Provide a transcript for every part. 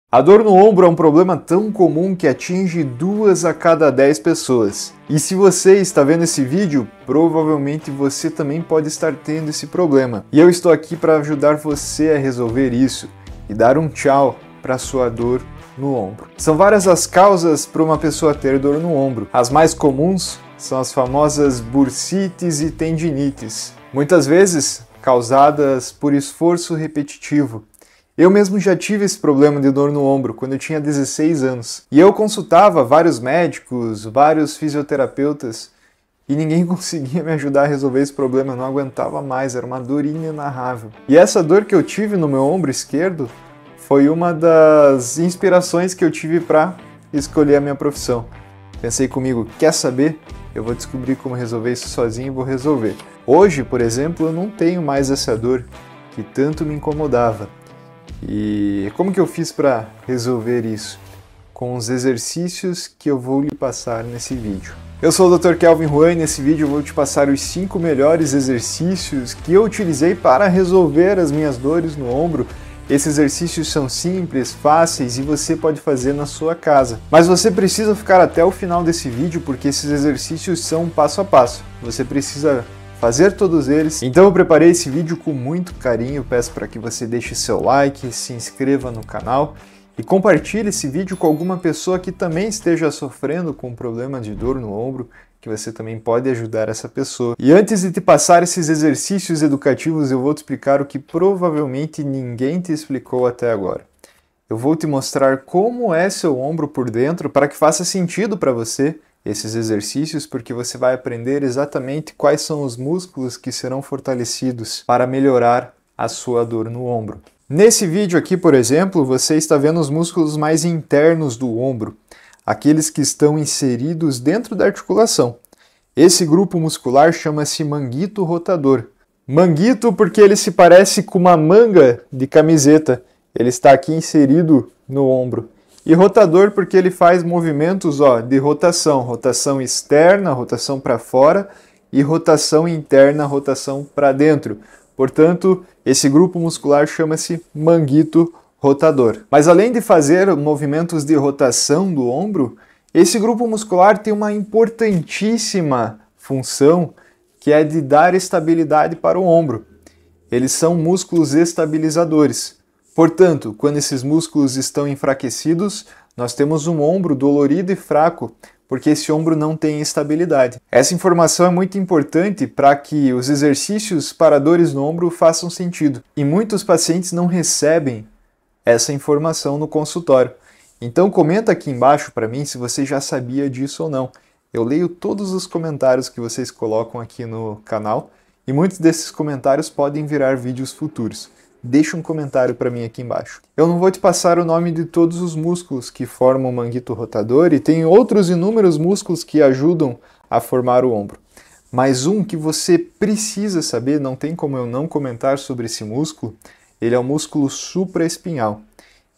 A dor no ombro é um problema tão comum que atinge 2 a cada 10 pessoas. E se você está vendo esse vídeo, provavelmente você também pode estar tendo esse problema. E eu estou aqui para ajudar você a resolver isso e dar um tchau para a sua dor no ombro. São várias as causas para uma pessoa ter dor no ombro. As mais comuns são as famosas bursites e tendinites, muitas vezes causadas por esforço repetitivo. Eu mesmo já tive esse problema de dor no ombro quando eu tinha 16 anos. E eu consultava vários médicos, vários fisioterapeutas, e ninguém conseguia me ajudar a resolver esse problema, eu não aguentava mais, era uma dor inenarrável. E essa dor que eu tive no meu ombro esquerdo foi uma das inspirações que eu tive para escolher a minha profissão. Pensei comigo, quer saber? Eu vou descobrir como resolver isso sozinho e vou resolver. Hoje, por exemplo, eu não tenho mais essa dor que tanto me incomodava. E como que eu fiz para resolver isso? Com os exercícios que eu vou lhe passar nesse vídeo. Eu sou o Dr. Kelvin Juan e nesse vídeo eu vou te passar os 5 melhores exercícios que eu utilizei para resolver as minhas dores no ombro. Esses exercícios são simples, fáceis e você pode fazer na sua casa. Mas você precisa ficar até o final desse vídeo porque esses exercícios são passo a passo. Você precisa fazer todos eles. Então eu preparei esse vídeo com muito carinho, peço para que você deixe seu like, se inscreva no canal e compartilhe esse vídeo com alguma pessoa que também esteja sofrendo com problema de dor no ombro, que você também pode ajudar essa pessoa. E antes de te passar esses exercícios educativos, eu vou te explicar o que provavelmente ninguém te explicou até agora. Eu vou te mostrar como é seu ombro por dentro para que faça sentido para você esses exercícios, porque você vai aprender exatamente quais são os músculos que serão fortalecidos para melhorar a sua dor no ombro. Nesse vídeo aqui, por exemplo, você está vendo os músculos mais internos do ombro, aqueles que estão inseridos dentro da articulação. Esse grupo muscular chama-se manguito rotador. Manguito porque ele se parece com uma manga de camiseta, ele está aqui inserido no ombro. E rotador porque ele faz movimentos de rotação, rotação externa, rotação para fora e rotação interna, rotação para dentro. Portanto, esse grupo muscular chama-se manguito rotador. Mas além de fazer movimentos de rotação do ombro, esse grupo muscular tem uma importantíssima função que é de dar estabilidade para o ombro. Eles são músculos estabilizadores. Portanto, quando esses músculos estão enfraquecidos, nós temos um ombro dolorido e fraco, porque esse ombro não tem estabilidade. Essa informação é muito importante para que os exercícios para dores no ombro façam sentido. E muitos pacientes não recebem essa informação no consultório. Então comenta aqui embaixo para mim se você já sabia disso ou não. Eu leio todos os comentários que vocês colocam aqui no canal e muitos desses comentários podem virar vídeos futuros. Deixa um comentário para mim aqui embaixo. Eu não vou te passar o nome de todos os músculos que formam o manguito rotador e tem outros inúmeros músculos que ajudam a formar o ombro. Mas um que você precisa saber, não tem como eu não comentar sobre esse músculo, ele é o músculo supraespinhal.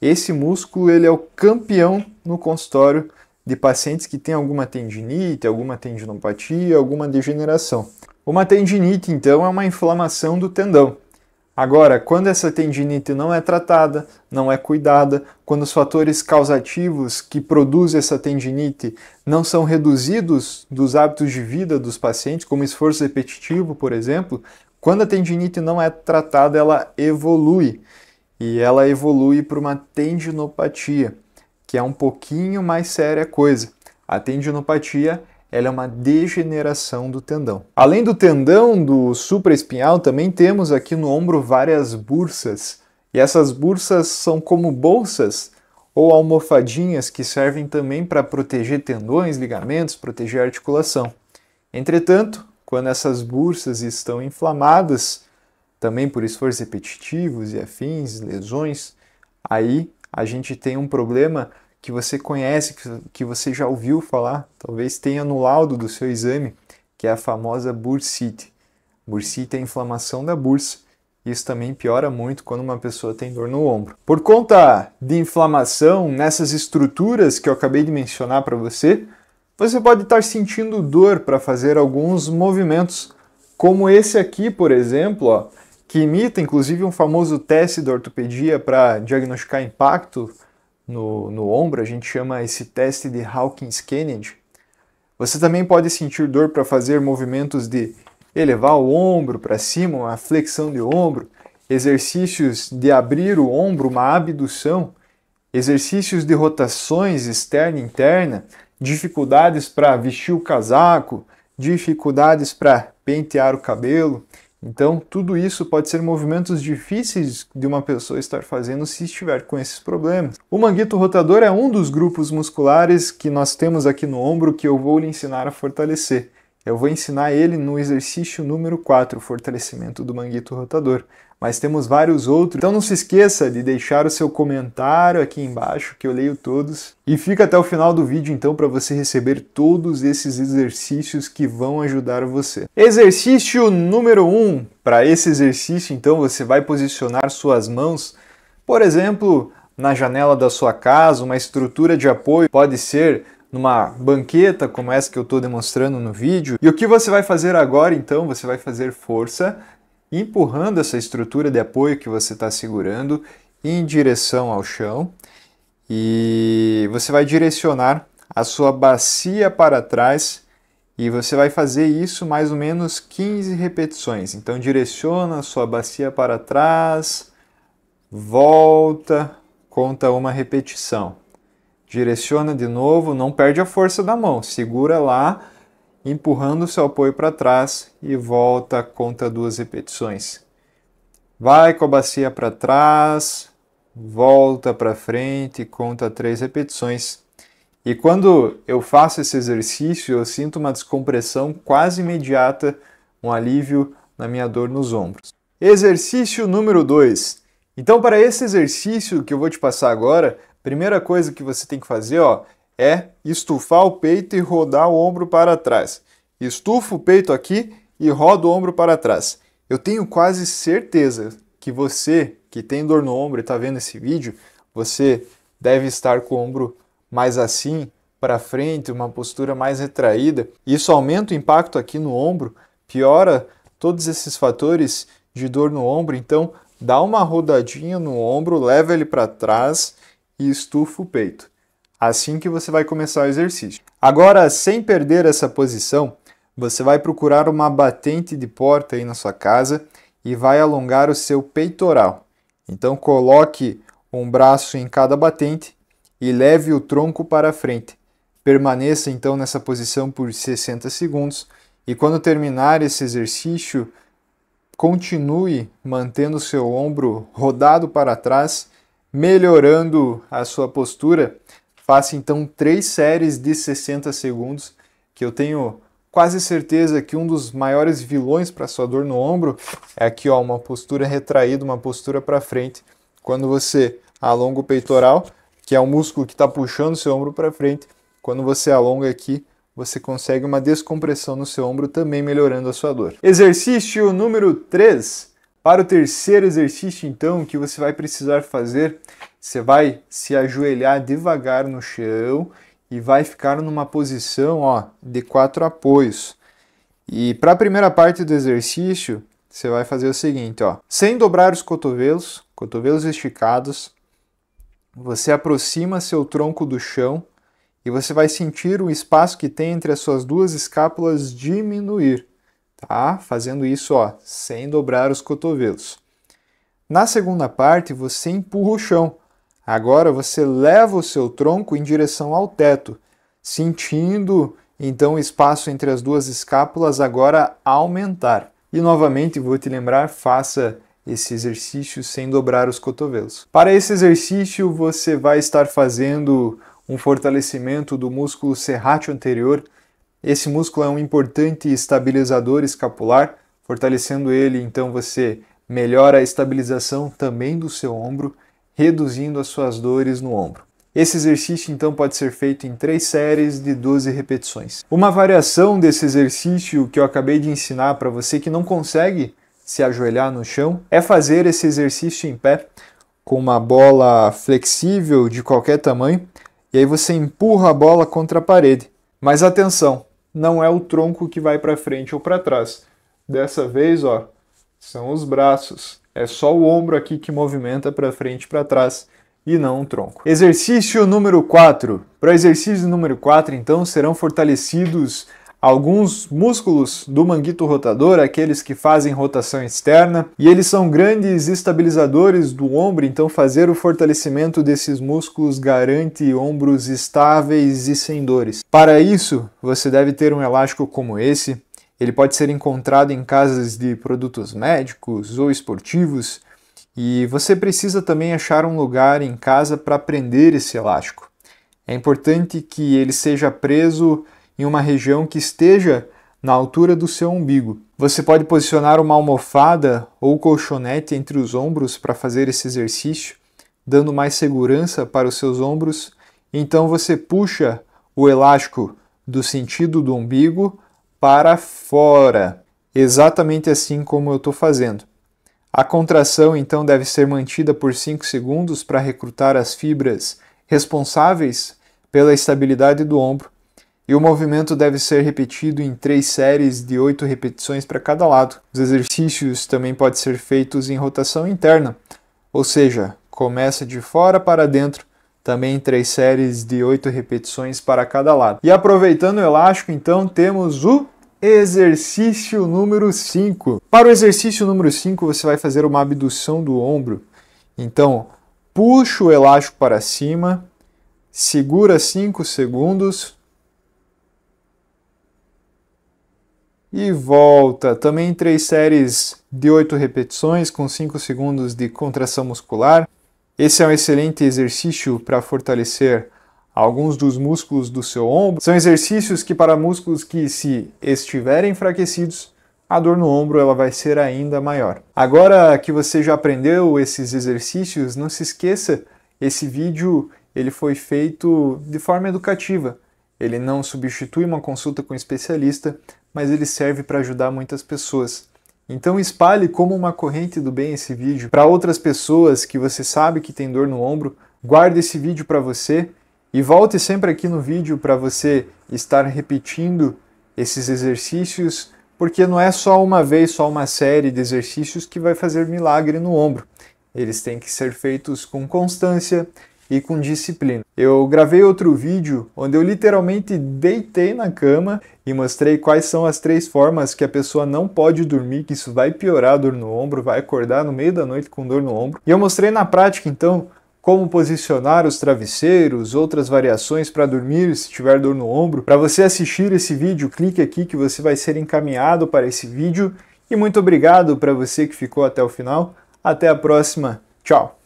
Esse músculo ele é o campeão no consultório de pacientes que têm alguma tendinite, alguma tendinopatia, alguma degeneração. Uma tendinite, então, é uma inflamação do tendão. Agora, quando essa tendinite não é tratada, não é cuidada, quando os fatores causativos que produzem essa tendinite não são reduzidos dos hábitos de vida dos pacientes, como esforço repetitivo, por exemplo, quando a tendinite não é tratada, ela evolui. E ela evolui para uma tendinopatia, que é um pouquinho mais séria a coisa. A tendinopatia ela é uma degeneração do tendão. Além do tendão do supraespinhal, também temos aqui no ombro várias bursas. E essas bursas são como bolsas ou almofadinhas que servem também para proteger tendões, ligamentos, proteger a articulação. Entretanto, quando essas bursas estão inflamadas, também por esforços repetitivos e afins, lesões, aí a gente tem um problema que você conhece, que você já ouviu falar, talvez tenha no laudo do seu exame, que é a famosa bursite. Bursite é a inflamação da bursa. Isso também piora muito quando uma pessoa tem dor no ombro. Por conta de inflamação nessas estruturas que eu acabei de mencionar para você, você pode estar sentindo dor para fazer alguns movimentos, como esse aqui, por exemplo, que imita inclusive um famoso teste da ortopedia para diagnosticar impacto no ombro, a gente chama esse teste de Hawkins-Kennedy. Você também pode sentir dor para fazer movimentos de elevar o ombro para cima, uma flexão de ombro, exercícios de abrir o ombro, uma abdução, exercícios de rotações externa e interna, dificuldades para vestir o casaco, dificuldades para pentear o cabelo. Então, tudo isso pode ser movimentos difíceis de uma pessoa estar fazendo se estiver com esses problemas. O manguito rotador é um dos grupos musculares que nós temos aqui no ombro que eu vou lhe ensinar a fortalecer. Eu vou ensinar ele no exercício número 4, o fortalecimento do manguito rotador. Mas temos vários outros, então não se esqueça de deixar o seu comentário aqui embaixo, que eu leio todos. E fica até o final do vídeo então para você receber todos esses exercícios que vão ajudar você. Exercício número 1. Para esse exercício então você vai posicionar suas mãos, por exemplo, na janela da sua casa, uma estrutura de apoio, pode ser numa banqueta como essa que eu estou demonstrando no vídeo. E o que você vai fazer agora então? Você vai fazer força empurrando essa estrutura de apoio que você está segurando em direção ao chão e você vai direcionar a sua bacia para trás e você vai fazer isso mais ou menos 15 repetições. Então direciona a sua bacia para trás, volta, conta uma repetição. Direciona de novo, não perde a força da mão, segura lá, empurrando o seu apoio para trás e volta, conta 2 repetições. Vai com a bacia para trás, volta para frente, conta 3 repetições. E quando eu faço esse exercício, eu sinto uma descompressão quase imediata, um alívio na minha dor nos ombros. Exercício número 2. Então, para esse exercício que eu vou te passar agora, a primeira coisa que você tem que fazer, é estufar o peito e rodar o ombro para trás. Estufa o peito aqui e roda o ombro para trás. Eu tenho quase certeza que você que tem dor no ombro e está vendo esse vídeo, você deve estar com o ombro mais assim, para frente, uma postura mais retraída. Isso aumenta o impacto aqui no ombro, piora todos esses fatores de dor no ombro. Então, dá uma rodadinha no ombro, leva ele para trás e estufa o peito. Assim que você vai começar o exercício. Agora, sem perder essa posição, você vai procurar uma batente de porta aí na sua casa e vai alongar o seu peitoral. Então, coloque um braço em cada batente e leve o tronco para frente. Permaneça então nessa posição por 60 segundos e quando terminar esse exercício, continue mantendo o seu ombro rodado para trás, melhorando a sua postura. Faça então 3 séries de 60 segundos, que eu tenho quase certeza que um dos maiores vilões para sua dor no ombro é aqui, uma postura retraída, uma postura para frente. Quando você alonga o peitoral, que é o músculo que está puxando o seu ombro para frente, quando você alonga aqui, você consegue uma descompressão no seu ombro, também melhorando a sua dor. Exercício número 3. Para o terceiro exercício, então, que você vai precisar fazer, você vai se ajoelhar devagar no chão e vai ficar numa posição de 4 apoios. E para a primeira parte do exercício, você vai fazer o seguinte, sem dobrar os cotovelos esticados, você aproxima seu tronco do chão e você vai sentir o espaço que tem entre as suas 2 escápulas diminuir. Tá? Fazendo isso, sem dobrar os cotovelos. Na segunda parte, você empurra o chão. Agora você leva o seu tronco em direção ao teto, sentindo então o espaço entre as 2 escápulas agora aumentar. E novamente, vou te lembrar, faça esse exercício sem dobrar os cotovelos. Para esse exercício, você vai estar fazendo um fortalecimento do músculo serrátil anterior. Esse músculo é um importante estabilizador escapular, fortalecendo ele, então você melhora a estabilização também do seu ombro, reduzindo as suas dores no ombro. Esse exercício então pode ser feito em 3 séries de 12 repetições. Uma variação desse exercício que eu acabei de ensinar para você que não consegue se ajoelhar no chão é fazer esse exercício em pé com uma bola flexível de qualquer tamanho e aí você empurra a bola contra a parede. Mas atenção, não é o tronco que vai para frente ou para trás. Dessa vez, são os braços. É só o ombro aqui que movimenta para frente e para trás. e não um tronco. Exercício número 4. Para o exercício número 4, então, serão fortalecidos alguns músculos do manguito rotador, aqueles que fazem rotação externa, e eles são grandes estabilizadores do ombro, então fazer o fortalecimento desses músculos garante ombros estáveis e sem dores. Para isso, você deve ter um elástico como esse. Ele pode ser encontrado em casas de produtos médicos ou esportivos, e você precisa também achar um lugar em casa para prender esse elástico. É importante que ele seja preso em uma região que esteja na altura do seu umbigo. Você pode posicionar uma almofada ou colchonete entre os ombros para fazer esse exercício, dando mais segurança para os seus ombros. Então você puxa o elástico do sentido do umbigo para fora, exatamente assim como eu estou fazendo. A contração então deve ser mantida por 5 segundos para recrutar as fibras responsáveis pela estabilidade do ombro. E o movimento deve ser repetido em 3 séries de 8 repetições para cada lado. Os exercícios também podem ser feitos em rotação interna, ou seja, começa de fora para dentro, também em 3 séries de 8 repetições para cada lado. E aproveitando o elástico, então, temos o exercício número 5. Para o exercício número 5, você vai fazer uma abdução do ombro. Então, puxa o elástico para cima, segura 5 segundos, e volta, também em 3 séries de 8 repetições com 5 segundos de contração muscular. Esse é um excelente exercício para fortalecer alguns dos músculos do seu ombro. São exercícios que para músculos que, se estiverem enfraquecidos, a dor no ombro ela vai ser ainda maior. Agora que você já aprendeu esses exercícios, não se esqueça, esse vídeo ele foi feito de forma educativa. Ele não substitui uma consulta com um especialista, mas ele serve para ajudar muitas pessoas. Então espalhe como uma corrente do bem esse vídeo para outras pessoas que você sabe que tem dor no ombro. Guarde esse vídeo para você e volte sempre aqui no vídeo para você estar repetindo esses exercícios, porque não é só uma vez, só uma série de exercícios que vai fazer milagre no ombro. Eles têm que ser feitos com constância e com disciplina. Eu gravei outro vídeo onde eu literalmente deitei na cama e mostrei quais são as 3 formas que a pessoa não pode dormir, que isso vai piorar a dor no ombro, vai acordar no meio da noite com dor no ombro. E eu mostrei na prática, então, como posicionar os travesseiros, outras variações para dormir se tiver dor no ombro. Para você assistir esse vídeo, clique aqui que você vai ser encaminhado para esse vídeo. E muito obrigado para você que ficou até o final. Até a próxima. Tchau!